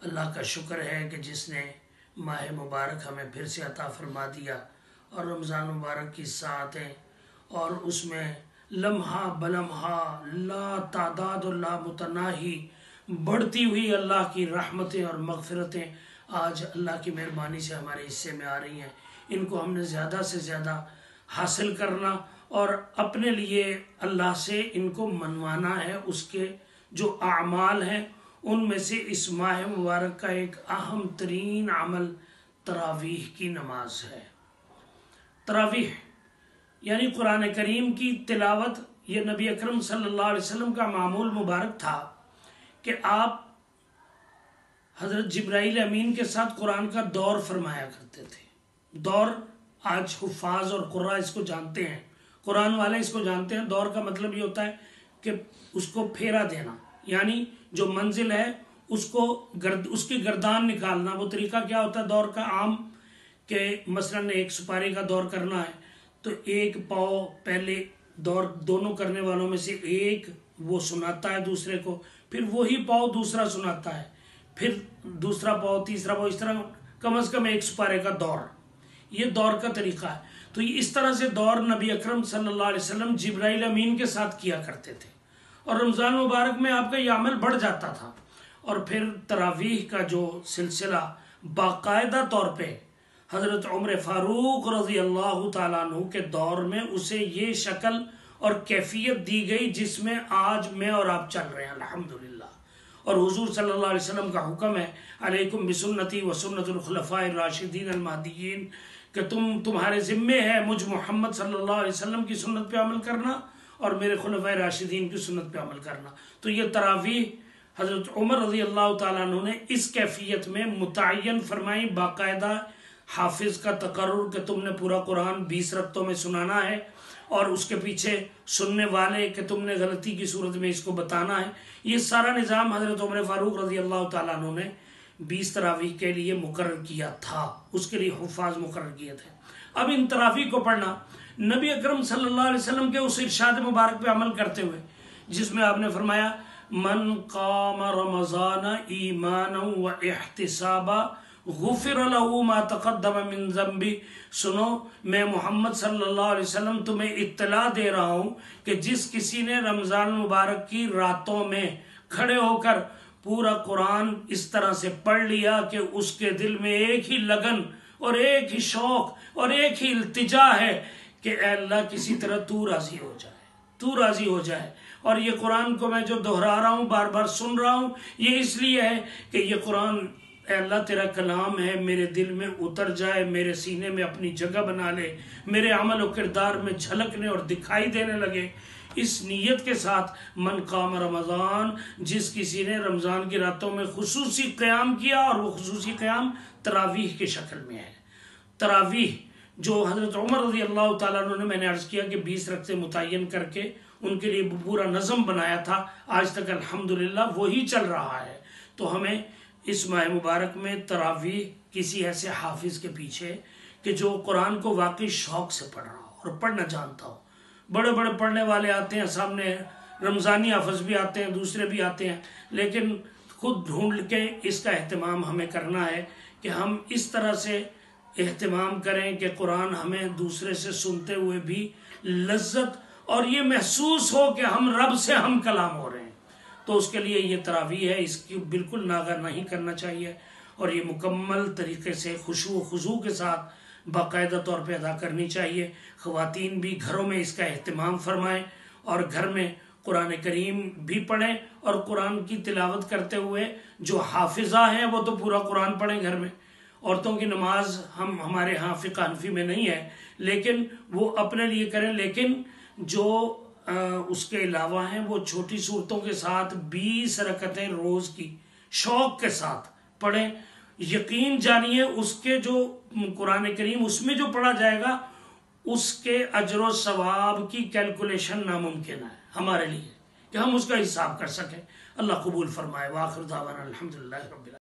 اللہ کا شکر ہے کہ جس نے ماہ مبارک ہمیں پھر سے عطا فرما دیا اور رمضان مبارک کی ساعتیں اور اس میں لمحہ بلمحہ لا تعداد و لا متناہی بڑھتی ہوئی اللہ کی رحمتیں اور مغفرتیں آج اللہ کی مہربانی سے ہمارے حصے میں آ رہی ہیں۔ ان کو ہم نے زیادہ سے زیادہ حاصل کرنا اور اپنے لیے اللہ سے ان کو منوانا ہے۔ اس کے جو اعمال ہیں ان میں سے اس ماہ مبارک کا ایک اہم ترین عمل تراویح کی نماز ہے۔ تراویح یعنی قرآن کریم کی تلاوت، یہ نبی اکرم صلی اللہ علیہ وسلم کا معمول مبارک تھا کہ آپ حضرت جبرائیل امین کے ساتھ قرآن کا دور فرمایا کرتے تھے۔ دور آج حفاظ اور قراء اس کو جانتے ہیں، قرآن والے اس کو جانتے ہیں۔ دور کا مطلب یہ ہوتا ہے کہ اس کو پھیرا دینا، یعنی جو منزل ہے اس کی گردان نکالنا۔ وہ طریقہ کیا ہوتا ہے دور کا عام، کہ مثلاً ایک سپاری کا دور کرنا ہے تو ایک پاؤ پہلے دور دونوں کرنے والوں میں سے ایک وہ سناتا ہے دوسرے کو، پھر وہی پاؤ دوسرا سناتا ہے، پھر دوسرا پاؤ تیسرا پاؤ، اس طرح کم از کم ایک سپارے کا دور، یہ دور کا طریقہ ہے۔ تو اس طرح سے دور نبی اکرم صلی اللہ علیہ وسلم جبرائیل امین کے ساتھ کیا کرتے تھے، اور رمضان مبارک میں آپ کا یہ عمل بڑھ جاتا تھا۔ اور پھر تراویح کا جو سلسلہ باقاعدہ طور پہ حضرت عمر فاروق رضی اللہ تعالیٰ عنہ کے دور میں اسے یہ شکل اور کیفیت دی گئی جس میں آج میں اور آپ چل رہے ہیں الحمدللہ۔ اور حضور صلی اللہ علیہ وسلم کا حکم ہے علیکم بسنتی و سنت الخلفاء الراشدین المہدیین، کہ تمہارے ذمے ہے مجھ محمد صلی اللہ علیہ وسلم کی سنت پہ عمل کرنا اور میرے خلفاء راشدین کی سنت پہ عمل کرنا۔ تو یہ تراویح حضرت عمر رضی اللہ تعالیٰ عنہ نے اس کیفیت میں متعین فرمائی، باقاعدہ حافظ کا تقرر کہ تم نے پورا قرآن 20 رکعتوں میں سنانا ہے، اور اس کے پیچھے سننے والے کہ تم نے غلطی کی صورت میں اس کو بتانا ہے۔ یہ سارا نظام حضرت عمر فاروق رضی اللہ تعالیٰ عنہ نے 20 تراویح کے لیے مقرر کیا تھا، اس کے لیے حفاظ مقرر کیے تھے۔ اب ان تراویح کو پڑھنا نبی اکرم صلی اللہ علیہ وسلم کے اس ارشاد مبارک پہ عمل کرتے ہوئے جس میں آپ نے فرمایا من قام رمضان ایمانا و احتسابا غفر له ما تقدم من ذنبی۔ سنو، میں محمد صلی اللہ علیہ وسلم تمہیں اطلاع دے رہا ہوں کہ جس کسی نے رمضان مبارک کی راتوں میں کھڑے ہو کر پورا قرآن اس طرح سے پڑھ لیا کہ اس کے دل میں ایک ہی لگن اور ایک ہی شوق اور ایک ہی التجا ہے کہ اے اللہ کسی طرح تو راضی ہو جائے، تو راضی ہو جائے۔ اور یہ قرآن کو میں جو دہرا رہا ہوں، بار بار سن رہا ہوں، یہ اس لیے ہے کہ یہ قرآن اے اللہ تیرا کلام ہے، میرے دل میں اتر جائے، میرے سینے میں اپنی جگہ بنا لے، میرے عمل و کردار میں جھلکنے اور دکھائی دینے لگے۔ اس نیت کے ساتھ من قام رمضان، جس کسی نے رمضان کی راتوں میں خصوصی قیام کیا، اور وہ خصوصی قیام تراویح کی شکل میں ہے۔ تراویح جو حضرت عمر رضی اللہ تعالیٰ عنہ نے، میں نے عرض کیا کہ 20 رکعتیں متعین کر کے ان کے لیے پورا نظم بنایا تھا، آج تک الحمدللہ وہی چل رہا ہے۔ تو ہمیں اس ماہ مبارک میں تراویح کسی ایسے حافظ کے پیچھے کہ جو قرآن کو واقعی شوق سے پڑھ رہا ہو اور پڑھنا جانتا ہو۔ بڑے بڑے پڑھنے والے آتے ہیں سامنے، رمضانی حافظ بھی آتے ہیں، دوسرے بھی آتے ہیں، لیکن خود ڈھونڈ کے اس کا اہتمام ہمیں کرنا ہے کہ ہم اس طرح سے اہتمام کریں کہ قرآن ہمیں دوسرے سے سنتے ہوئے بھی لذت اور یہ محسوس ہو کہ ہم رب سے ہم کلام ہو رہے ہیں۔ تو اس کے لیے یہ تراویح ہے، اس کی بالکل ناغہ نہیں کرنا چاہیے، اور یہ مکمل طریقے سے خشوع و خضوع کے ساتھ باقاعدہ طور پہ ادا کرنی چاہیے۔ خواتین بھی گھروں میں اس کا اہتمام فرمائیں اور گھر میں قرآن کریم بھی پڑھیں، اور قرآن کی تلاوت کرتے ہوئے جو حافظہ ہیں وہ تو پورا قرآن پڑھیں گھر میں۔ عورتوں کی نماز ہمارے ہاں فقہ حنفی میں نہیں ہے، لیکن وہ اپنے لیے کریں، لیکن جو اس کے علاوہ ہیں وہ چھوٹی صورتوں کے ساتھ 20 رکعتیں روز کی شوق کے ساتھ پڑھیں۔ یقین جانیے اس کے جو قرآن کریم اس میں جو پڑھا جائے گا اس کے اجر و ثواب کی کیلکولیشن ناممکن ہے ہمارے لیے کہ ہم اس کا حساب کر سکیں۔ اللہ قبول فرمائے۔ وآخر دعوانا الحمدللہ رب العالمین۔